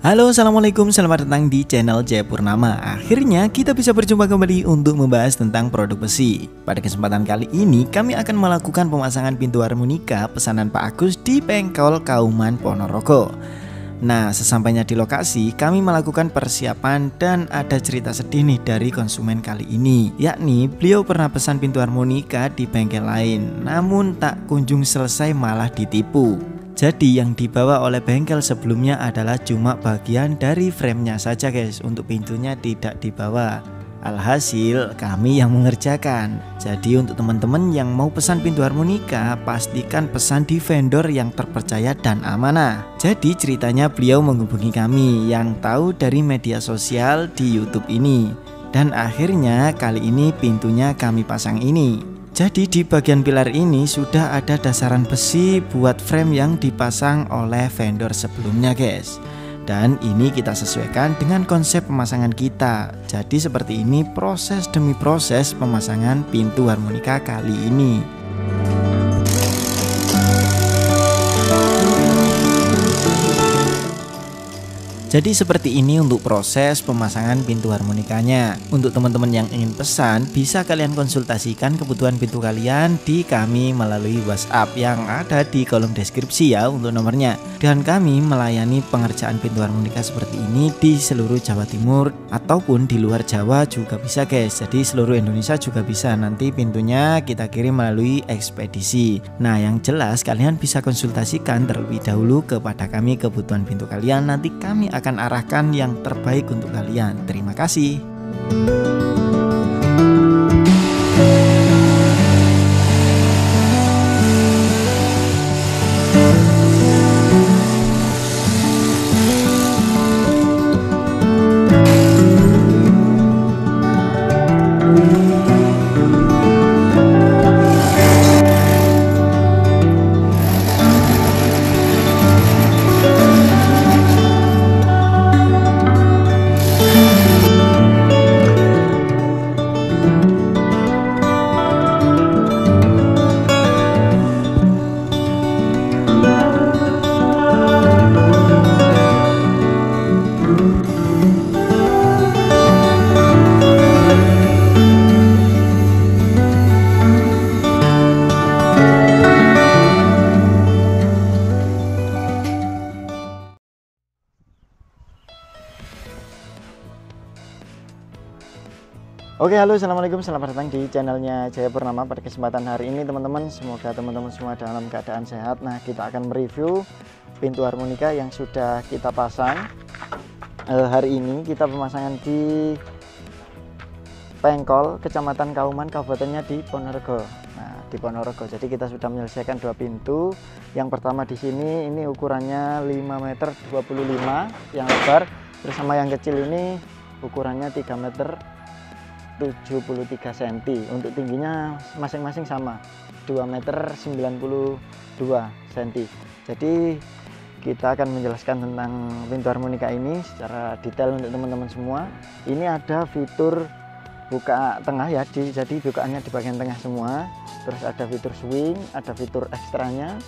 Halo, assalamualaikum, selamat datang di channel Jaya Purnama. Akhirnya kita bisa berjumpa kembali untuk membahas tentang produk besi. Pada kesempatan kali ini kami akan melakukan pemasangan pintu harmonika pesanan Pak Agus di Pengkol Kauman Ponorogo. Nah, sesampainya di lokasi kami melakukan persiapan dan ada cerita sedih nih dari konsumen kali ini, yakni beliau pernah pesan pintu harmonika di bengkel lain, namun tak kunjung selesai malah ditipu. Jadi yang dibawa oleh bengkel sebelumnya adalah cuma bagian dari framenya saja guys, untuk pintunya tidak dibawa. Alhasil kami yang mengerjakan. Jadi untuk teman-teman yang mau pesan pintu harmonika, pastikan pesan di vendor yang terpercaya dan amanah. Jadi ceritanya beliau menghubungi kami yang tahu dari media sosial di YouTube ini. Dan akhirnya kali ini pintunya kami pasang ini. Jadi di bagian pilar ini sudah ada dasaran besi buat frame yang dipasang oleh vendor sebelumnya guys. Dan ini kita sesuaikan dengan konsep pemasangan kita. Jadi seperti ini proses demi proses pemasangan pintu harmonika kali ini. Jadi seperti ini untuk proses pemasangan pintu harmonikanya. Untuk teman-teman yang ingin pesan, bisa kalian konsultasikan kebutuhan pintu kalian di kami melalui WhatsApp yang ada di kolom deskripsi ya untuk nomornya. Dan kami melayani pengerjaan pintu harmonika seperti ini di seluruh Jawa Timur ataupun di luar Jawa juga bisa guys. Jadi seluruh Indonesia juga bisa, nanti pintunya kita kirim melalui ekspedisi. Nah yang jelas kalian bisa konsultasikan terlebih dahulu kepada kami kebutuhan pintu kalian, nanti kami akan arahkan yang terbaik untuk kalian. Terima kasih. Oke, halo, assalamualaikum, selamat datang di channelnya Jaya Purnama. Pada kesempatan hari ini teman-teman, semoga teman-teman semua dalam keadaan sehat. Nah, kita akan mereview pintu harmonika yang sudah kita pasang. Hari ini kita pemasangan di Pengkol, Kecamatan Kauman, kabupatennya di Ponorogo. Nah, di Ponorogo. Jadi kita sudah menyelesaikan dua pintu. Yang pertama di sini ini ukurannya 5,25 meter yang lebar, bersama yang kecil ini ukurannya 3 meter 73 cm. Untuk tingginya masing-masing sama 2 meter 92 cm. Jadi kita akan menjelaskan tentang pintu harmonika ini secara detail untuk teman-teman semua. Ini ada fitur buka tengah ya, jadi bukaannya di bagian tengah semua. Terus ada fitur swing, ada fitur ekstranya,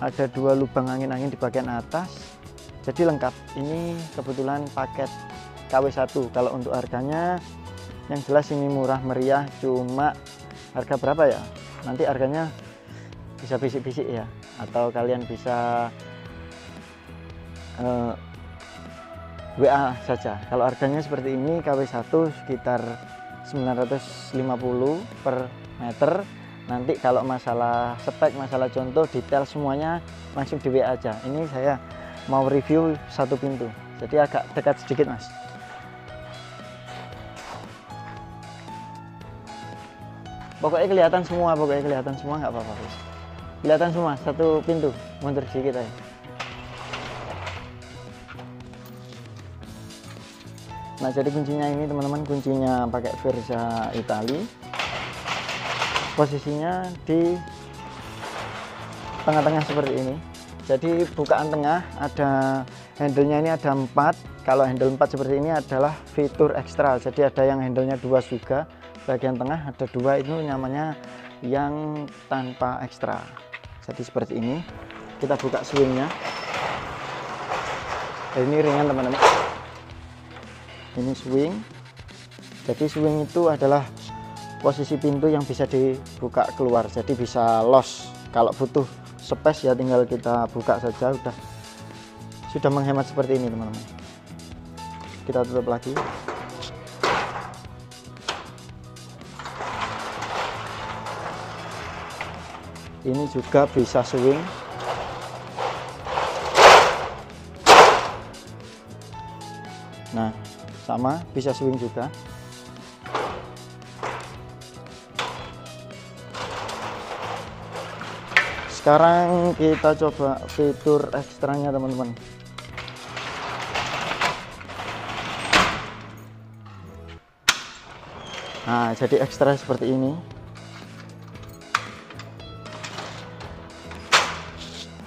ada dua lubang angin-angin di bagian atas. Jadi lengkap. Ini kebetulan paket KW1. Kalau untuk harganya yang jelas ini murah meriah, cuma harga berapa ya? Nanti harganya bisa bisik-bisik ya, atau kalian bisa WA saja. Kalau harganya seperti ini, KW1 sekitar 950 per meter. Nanti kalau masalah spek, masalah contoh, detail semuanya langsung di WA aja. Ini saya mau review satu pintu, jadi agak dekat sedikit mas. Pokoknya kelihatan semua nggak apa-apa, kelihatan semua satu pintu. Mundur sedikit aja. Nah, jadi kuncinya ini teman-teman, kuncinya pakai Versa Itali. Posisinya di tengah-tengah seperti ini. Jadi bukaan tengah ada handle-nya, ini ada 4. Kalau handle 4 seperti ini adalah fitur ekstra. Jadi ada yang handle-nya 2 juga. Bagian tengah ada 2, itu namanya yang tanpa ekstra. Jadi seperti ini. Kita buka swingnya. Ini ringan teman-teman. Ini swing. Jadi swing itu adalah posisi pintu yang bisa dibuka keluar, jadi bisa los. Kalau butuh space ya tinggal kita buka saja, sudah menghemat seperti ini teman-teman. Kita tutup lagi. Ini juga bisa swing. Nah, sama bisa swing juga. Sekarang kita coba fitur ekstranya teman-teman. Nah, jadi ekstra seperti ini.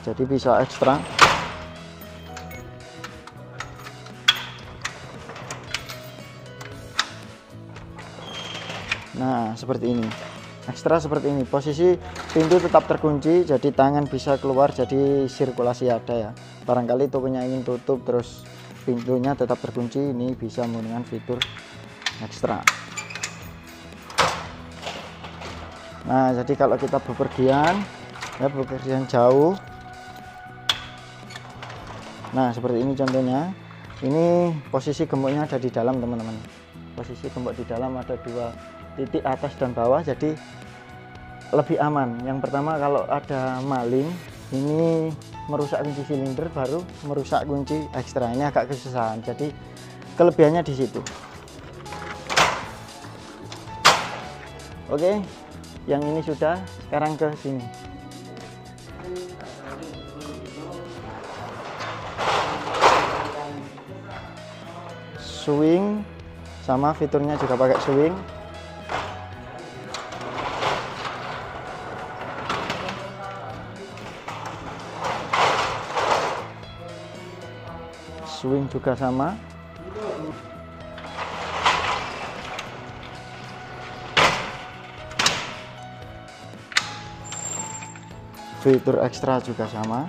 Jadi bisa ekstra. Nah, seperti ini. Ekstra seperti ini, posisi pintu tetap terkunci, jadi tangan bisa keluar, jadi sirkulasi ada ya. Barangkali tokonya ingin tutup terus pintunya tetap terkunci, ini bisa menggunakan fitur ekstra. Nah, jadi kalau kita bepergian jauh, nah seperti ini contohnya. Ini posisi gemboknya ada di dalam teman-teman. Posisi gembok di dalam ada 2 titik atas dan bawah, jadi lebih aman. Yang pertama, kalau ada maling ini merusak kunci silinder baru merusak kunci ekstra, ini agak kesusahan, jadi kelebihannya di situ. Oke, yang ini sudah, sekarang ke sini. Swing, sama fiturnya juga pakai swing. Swing juga sama. Fitur ekstra juga sama.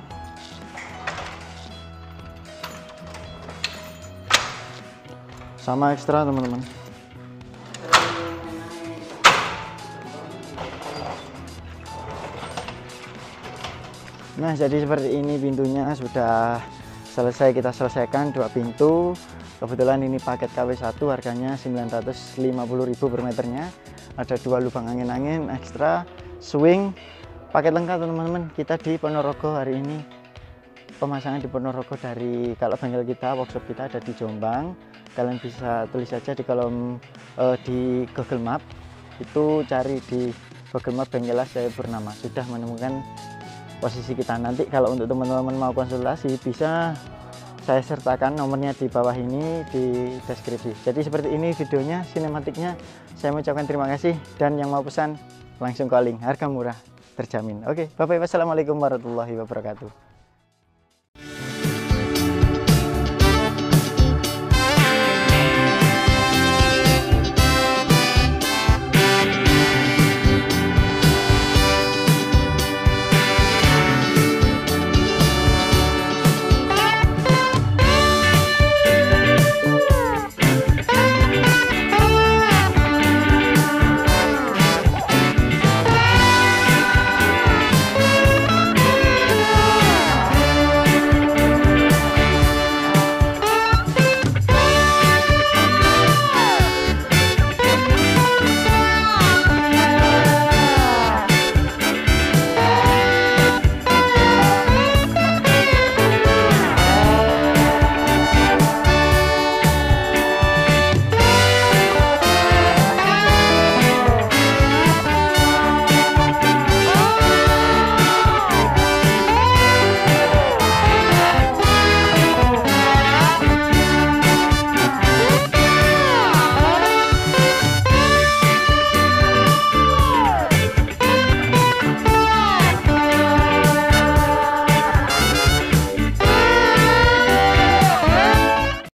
Sama ekstra teman-teman. Nah, jadi seperti ini pintunya sudah selesai, kita selesaikan 2 pintu. Kebetulan ini paket KW1 harganya 950.000 per meternya. Ada 2 lubang angin-angin ekstra, swing, paket lengkap teman-teman. Kita di Ponorogo hari ini, pemasangan di Ponorogo. Dari kalau bengkel kita, workshop kita ada di Jombang. Kalian bisa tulis saja di kolom di Google Map, itu cari di Google Map Bengkelas Jaya Purnama, sudah menemukan posisi kita. Nanti kalau untuk teman-teman mau konsultasi bisa saya sertakan nomornya di bawah ini di deskripsi. Jadi seperti ini videonya, sinematiknya. Saya mengucapkan terima kasih, dan yang mau pesan langsung calling, harga murah terjamin. Oke, Bapak Ibu, assalamualaikum warahmatullahi wabarakatuh.